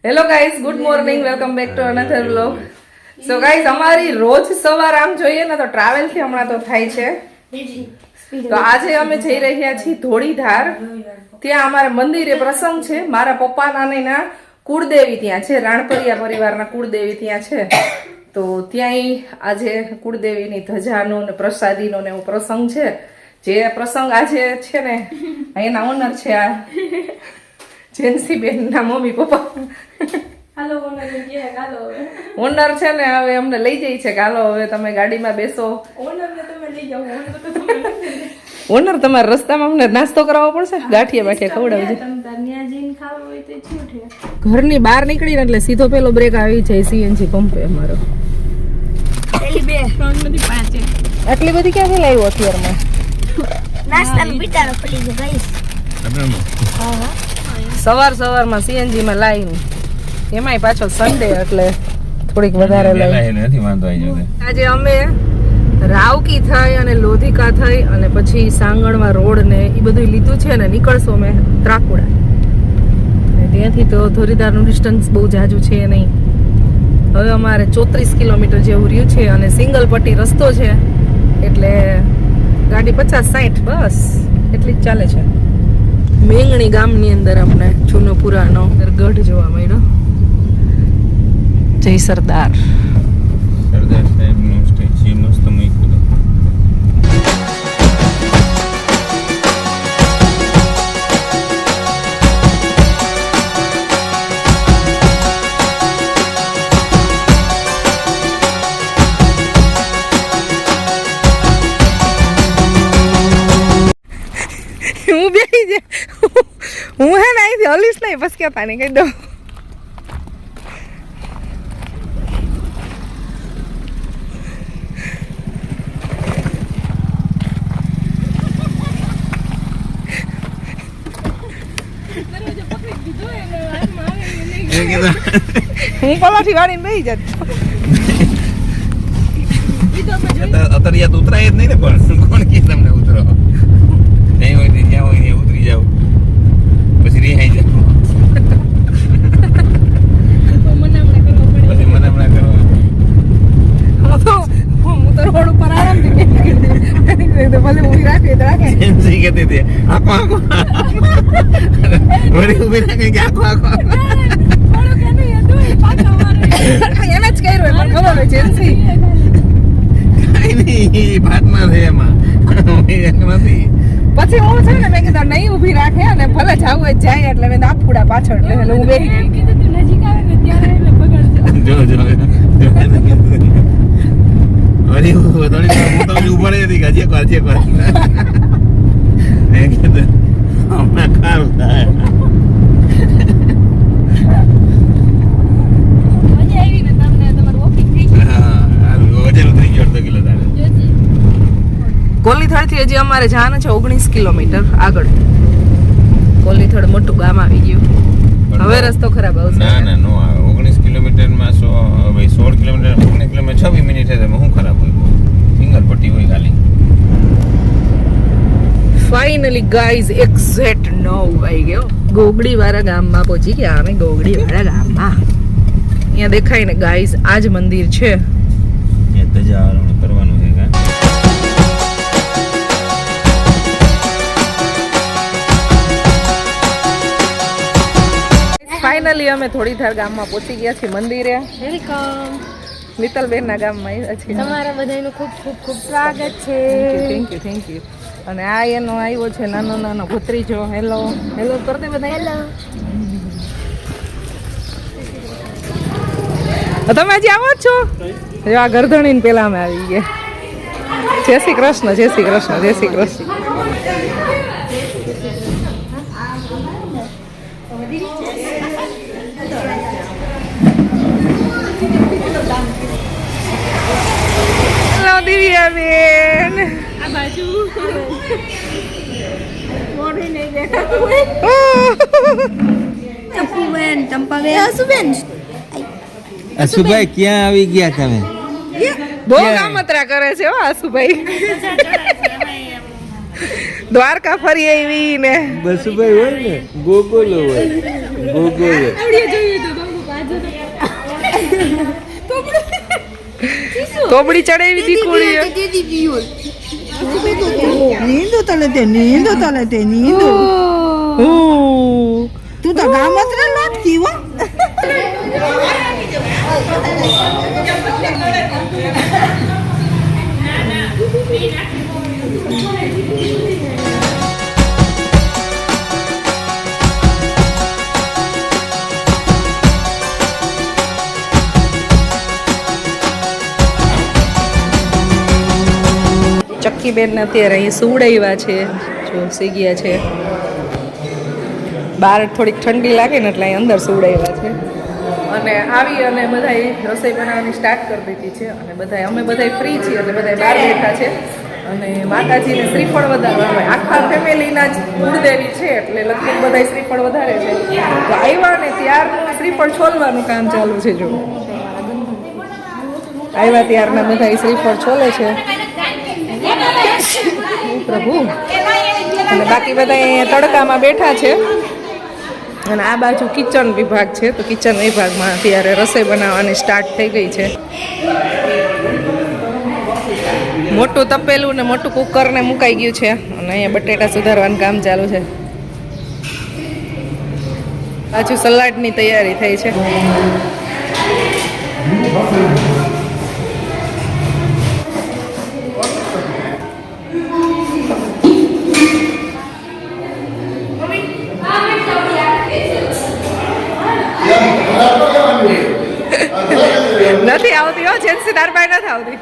Hello guys, good morning, welcome back to another vlog. So guys, અમારી રોજ સવાર આમ જોઈએ ને તો ટ્રાવેલ થી હમણાં તો થાય છે. તો આજે અમે જઈ રહ્યા છીએ ધોળીધાર. ત્યાં અમારા મંદિરે પ્રસંગ છે. મારા પપ્પાના ને ના કુળદેવી ત્યાં છે, રાણપરિયા પરિવારના કુળદેવી ત્યાં છે. તો ત્યાંય આજે કુળદેવીની ધજાનો ને પ્રસાદીનો ને એવો પ્રસંગ છે. જે પ્રસંગ આજે છે ને એના ઓનર છે આ જેન્સી બેન ના મમ્મી પપ્પા. હાલો ઓનર છે ને, હવે અમને લઈ જાય છે કે હાલો હવે તમે ગાડીમાં બેસો. ઓનર તમારે રસ્તામાં અમને નાસ્તો કરાવવો પડશે, ગાંઠિયા બાઠિયા ખવડાવજો. ઘરની બહાર નીકળીને એટલે સીધો પેલો બ્રેક આવી જાય સીએનજી પંપે અમારો. આટલી બધી ક્યાંથી લાવ્યો અત્યારમાં? સવાર સવારમાં સીએનજી માં લાવીને એમાંય પાછો સન્ડે એટલે થોડીક વધારે લાવી. આજે અમે રાવકી થઈ અને લોધિકા થઈ અને પછી સાંગણમાં રોડ ને એ બધું લીધું છે ને નીકળશું અમે ત્રાકુડા. ત્યાંથી તો ધોળીધારનું ડિસ્ટન્સ બહુ જાજુ છે નહીં. હવે અમારે 34 કિલોમીટર જેવું રહ્યું છે અને સિંગલ પટ્ટી રસ્તો છે એટલે ગાડી 50-60 બસ એટલી જ ચાલે છે. મેંગણી ગામની અંદર અમને જૂનો પુરાણો ગઢ જોવા મળ્યો. જય સરદાર. સરદાર સાહેબનું સ્ટેચ્યુ મસ્ત મૂક્યું. હું બેસી જાય, હું હે ને અહીંથી હલીશ નહીં, બસ કેતા નહીં કહી દઉં. હું પલાઠી વાળીને બેસી જાત. અત્યારે ઉતરાય જ નહીં ને, પણ કોણ કે તમને ઉતરો? નહીં હોય જ્યાં હોય ત્યાં ઉતરી જાવ, પછી રિહાઈ જાવ, પછી મનામણા કરો. હું તો રોડ ઉપર આરામથી ભલે ઊભી રાખી રાખે. એમસી કહેતી હતી આખો આખો વળી ઊભી રાખે કે આખો આખો એને જ કર્યું એમાં ખબર હોય જેન્સી કાંઈ નહીં ભાતમાં છે એમાં નથી. પછી હું છે ને મેં કીધું નહીં ઊભી રાખે અને ભલે જાવું જ જાય એટલે મેં આપુડા પાછળ એટલે હું બેસી ગઈ. જો વળી થોડી ઉભો રહી હતી હજી એક વાર મેં કીધું હમણાં ખારું થાય. કોલીથળ થી હજી અમારે જવાનું છે 19 કિલોમીટર આગળ. કોલીથળ મોટું ગામ આવી ગયું. હવે રસ્તો ખરાબ આવશે. ના નો આવે. 19 કિલોમીટરમાં 16 કિલોમીટર 19 કિલોમીટર 26 મિનિટ છે. શું ખરાબ હોય? સિંગલ પટ્ટી હોય ખાલી. ફાઇનલી ગાઈઝ એક્ઝેક્ટ 9 વાગી ગયો. ગોગડી વાળા ગામમાં પહોંચી ગયા અમે. ગોગડી વાળા ગામમાં અહીંયા દેખાય ને ગાઈઝ આ જ મંદિર છે. અહીંયા ધજારોહણ કરવાનું છે કા. ફાઇનલી અમે ધોળીધાર ગામમાં પહોંચી ગયા છીએ મંદિરે. વેલકમ. મિત્તલબેન ના ગામમાં આવ્યા છીએ. તમારા બધાનું ખૂબ ખૂબ ખૂબ સ્વાગત છે. Thank you. અને આ એનો આવ્યો છે નાનો ભત્રીજો. હેલો કર દે બધા. હેલો. તમે હજી આવો જ છો? જો આ ગરધણી ને પેલા અમે આવી ગયા. જય શ્રી કૃષ્ણ. હેલો દિવ્યાબેન. આ બાજુ મોઢું નહીં દેખાતું. ચંપાબેન હસુબેન. અશુભાઈ ક્યાં આવી ગયા તમે? બહુ કામતરા કરે છે હો આસુભાઈ. દ્વારકા ફરી આવી ને બસુભાઈ હોય ને ગોગોલો હોય ગોગોલો તોબડી ચડાવી દીકુડી નીંદો તલે તે નીંદો તું તો ગામત્રે લાટકી હો ચક્કી બેન અત્યારે અહીં સુવડાવ્યા છે જો સી ગયા છે બહાર થોડીક ઠંડી લાગે ને એટલે અહીં અંદર સુવડાવ્યા છે અને આવી અને બધાએ રસોઈ બનાવવાની સ્ટાર્ટ કરી દીધી છે અને બધાએ અમે બધાએ ફ્રી છીએ એટલે બધાએ બહાર બેઠા છે અને માતાજીને શ્રીફળ વધારવા હોય આખા ફેમિલીના જ કુળદેવી છે એટલે લગભગ બધાએ શ્રીફળ વધારે છે તો આવ્યા ને ત્યારનું શ્રીફળ છોલવાનું કામ ચાલુ છે જો આવ્યા ત્યારના બધાએ શ્રીફળ છોલે છે પ્રભુ અને બાકી બધા અહીંયા તડકામાં બેઠા છે અને આ બાજુ કિચન વિભાગ છે તો કિચન વિભાગમાં અત્યારે રસોઈ બનાવવાની સ્ટાર્ટ થઈ ગઈ છે મોટું તપેલું ને મોટું કુકર ને મુકાઈ ગયું છે અને અહીંયા બટેટા સુધારવાનું કામ ચાલુ છે પાછું સલાડની તૈયારી થઈ છે નથી આવતી હો જેન્સી તાર પાસે નથી આવતી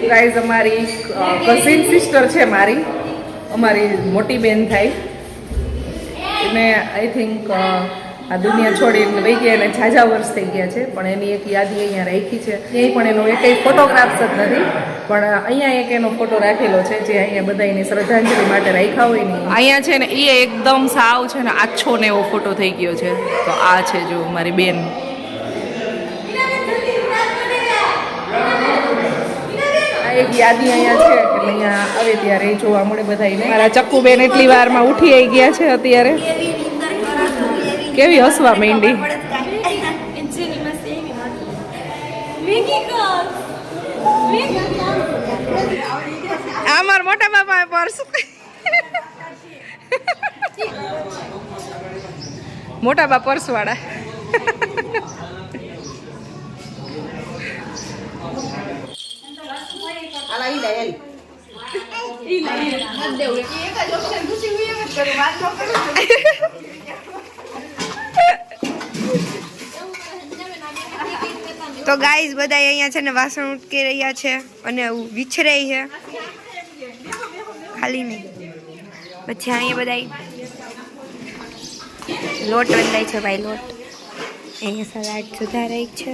ગાઈઝ અમારી કઝિન સિસ્ટર છે અમારી મોટી બેન થાય એને આઈ થિંક આ દુનિયા છોડીને વહી ગયા એને ઝાઝા વર્ષ થઈ ગયા છે પણ એની એક યાદી અહીંયા રાખી છે એ પણ એનો એક ફોટોગ્રાફ્સ જ નથી પણ અહીંયા એક એનો ફોટો રાખેલો છે જે અહીંયા બધા એની શ્રદ્ધાંજલિ માટે રાખ્યા હોય ને અહીંયા છે ને એ એકદમ સાવ છે ને આછો ને એવો ફોટો થઈ ગયો છે તો આ છે જો મારી બેન આ એક યાદી અહીંયા છે એટલે અહીંયા આવે ત્યારે જોવા મળે બધાને મારા ચક્કુ બેન એટલી વારમાં ઉઠી આવી ગયા છે અત્યારે કેવી હસવા માંડી આ મારા મોટા બાપા પર્સ મોટા બાપા પર્સ વાળા તો ગાઈઝ બધા અહીંયા છે ને વાસણ ઉટકી રહ્યા છે અને વિછરાઈ છે ખાલી નહીં પછી અહીંયા બધા લોટ બંધાય છે ભાઈ લોટ અહીંયા સલાડ સુધારાય છે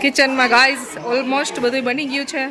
કિચનમાં ગાઈઝ ઓલમોસ્ટ બધું બની ગયું છે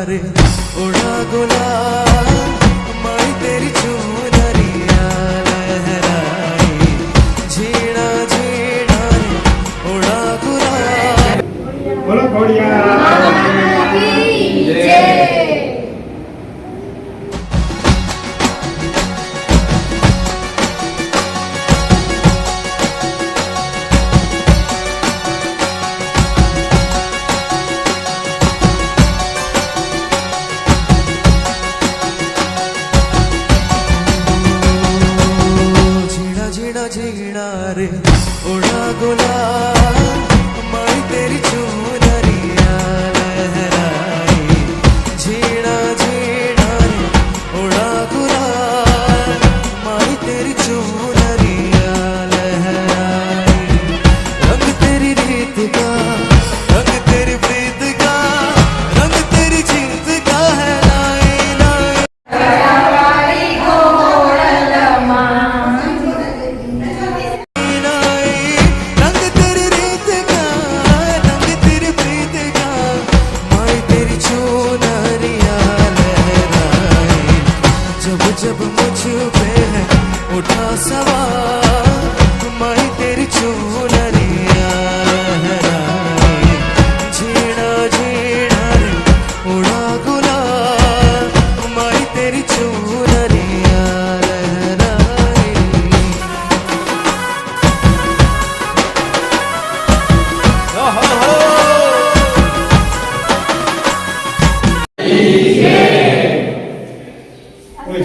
रे उड़ा गुलाल माई तेरी चुनरिया लहराई झीणा झीणा रे उड़ा गुलाल बोलो घोड़िया झीणा झीणा झीणा रे उड़ा गुलाल माई तेरी चुनरिया लहराई झीणा झीणा रे उड़ा गुलाल माई तेरी चुनरिया लहराई रंग तेरी रीत का रंग तेरी प्रीत का रंग तेरी जीत का है लाई लाई रंग तेरी रीत का रंग तेरी प्रीत का माई तेरी चुनरिया लहराई जब जब मुझ पे है उठा सवार माई तेरी चुनरिया लहराई झीणा झीणा रे उड़ा गुलाल माई तेरी चुनरिया लहराई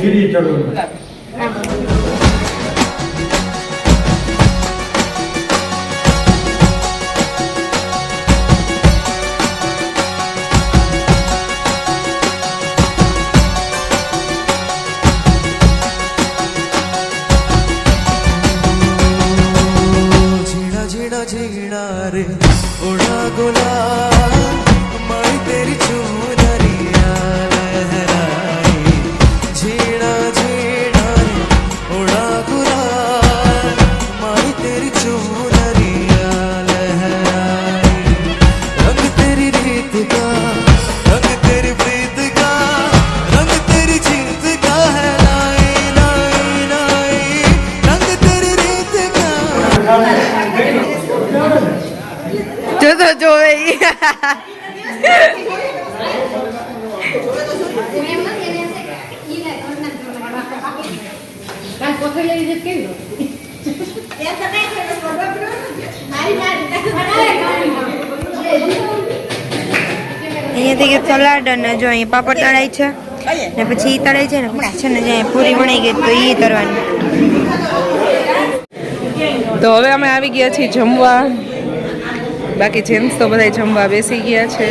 सीढ़ी चलो झीणा झीणा झीणा रे उड़ा गुलाल माई तेरी चुनरिया लहराई झीणा झीणा रे उड़ा गुलाल माई तेरी चुनरिया लहराई रंग तेरी रीत का रंग तेरी प्रीत का रंग तेरी जीत का है लाई लाई लाई रंग तेरी रीत का જો તો જોવે ઈ. અહીંયાથી કે સલાડ અને જો અહીંયા પાપડ તળાય છે ને પછી ઈ તળાય છે ને પછી છે ને જ્યાં પૂરી વણાઈ ગઈ તો ઈ તળવાની. તો હવે અમે આવી ગયા છીએ જમવા. બાકી જેન્ટ્સ તો બધા જમવા બેસી ગયા છે.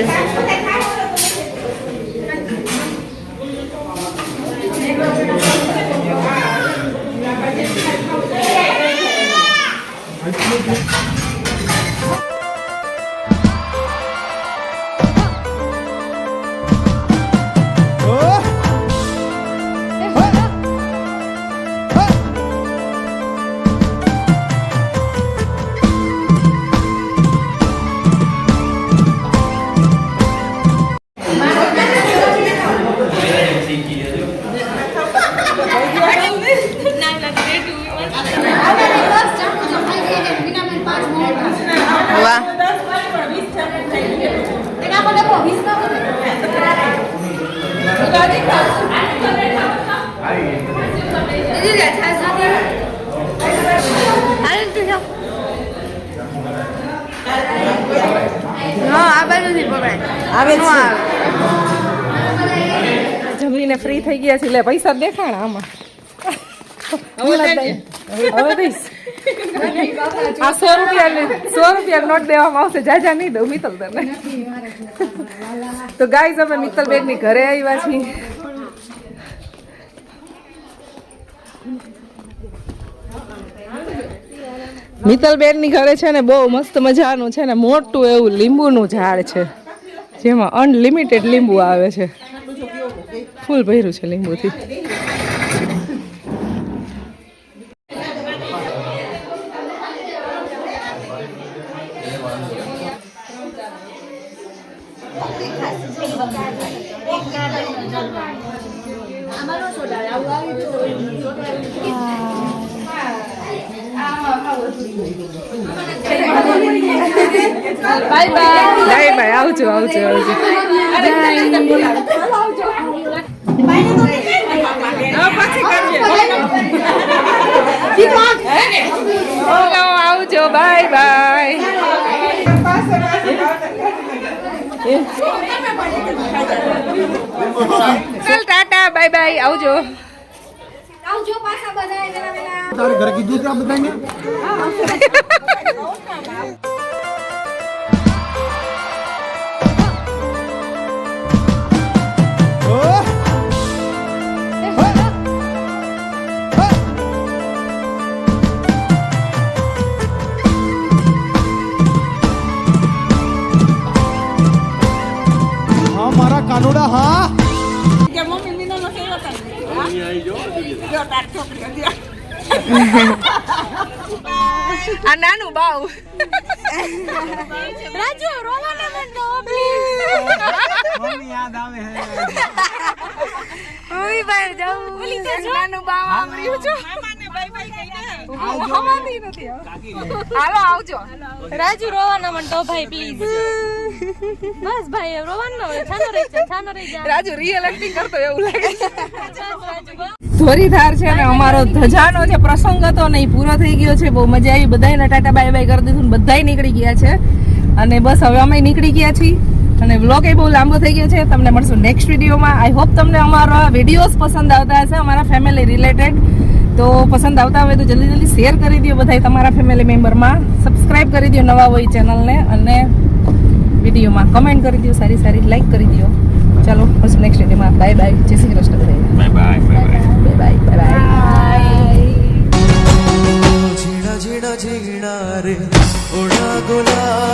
વાહ. હા આ બાજુથી પકડાય આવે જમીને ફ્રી થઈ ગયા છે એટલે પૈસા દેખાણા આમાં. હવે દઈશ. આ 100 રૂપિયા નોટ દેવામાં આવશે. જાજા નહીં દઉં મિત્તલ તને. તો ગાઈઝ અમે મિત્તલ બેન ની ઘરે આવ્યા છીએ. મિત્તલ બેન ની ઘરે છે ને બહુ મસ્ત મજાનું છે ને મોટું એવું લીંબુનું ઝાડ છે જેમાં અનલિમિટેડ લીંબુ આવે છે. ફૂલ ભર્યું છે લીંબુથી. બાય બાય, આવજો આવજો આવજો. ચલો આવજો, બાય બાય. ચાલ ટાટા, બાય બાય, આવજો. તારે ઘરે કીધું છે આ બધાને? હા મારા કાનોડા હા. આ નાનું બાવ. રાજુ રોવાના મંડો પ્લીઝ. મમ્મી યાદ આવે હે. ઓય ભાઈ જાઉં. ઓલી તો જો નાનું બાવ આવર્યું છો. હવાતી નથી. હાલો આવજો. રાજુ રોવાના મંડો ભાઈ પ્લીઝ. બસ ભાઈ રોવાનું હોય, છાનો રહી જા. રાજુ રિયલ એક્ટિંગ કરતો એવું લાગે. ધોરીધાર છે ને અમારો ધજાનો જે પ્રસંગ હતો ને એ પૂરો થઈ ગયો છે. બહુ મજા આવી, બધાને ટાટા બાય બાય કરી દીધું, બધાય નીકળી ગયા છે. અને બસ હવે અમે નીકળી ગયા છીએ. અને વ્લોગ એ બહુ લાંબો થઈ ગયો છે. તમને મળશું નેક્સ્ટ વિડીયોમાં. આઈ હોપ તમને અમારા વિડીયોઝ પસંદ આવતા હશે, અમારા ફેમિલી રિલેટેડ. તો પસંદ આવતા હોય તો જલ્દી જલ્દી શેર કરી દો બધાય તમારા ફેમિલી મેમ્બરમાં. સબસ્ક્રાઇબ કરી દો નવા હોય ચેનલને. અને વિડીયોમાં કમેન્ટ કરી દો, સારી સારી લાઈક કરી દો. ચાલો મળશું નેક્સ્ટ વિડીયોમાં. બાય બાય, જય Shri Krishna. Bye bye bye bye. Bye bye bye. झीणा झीणा झीणा रे ओढा गुलाब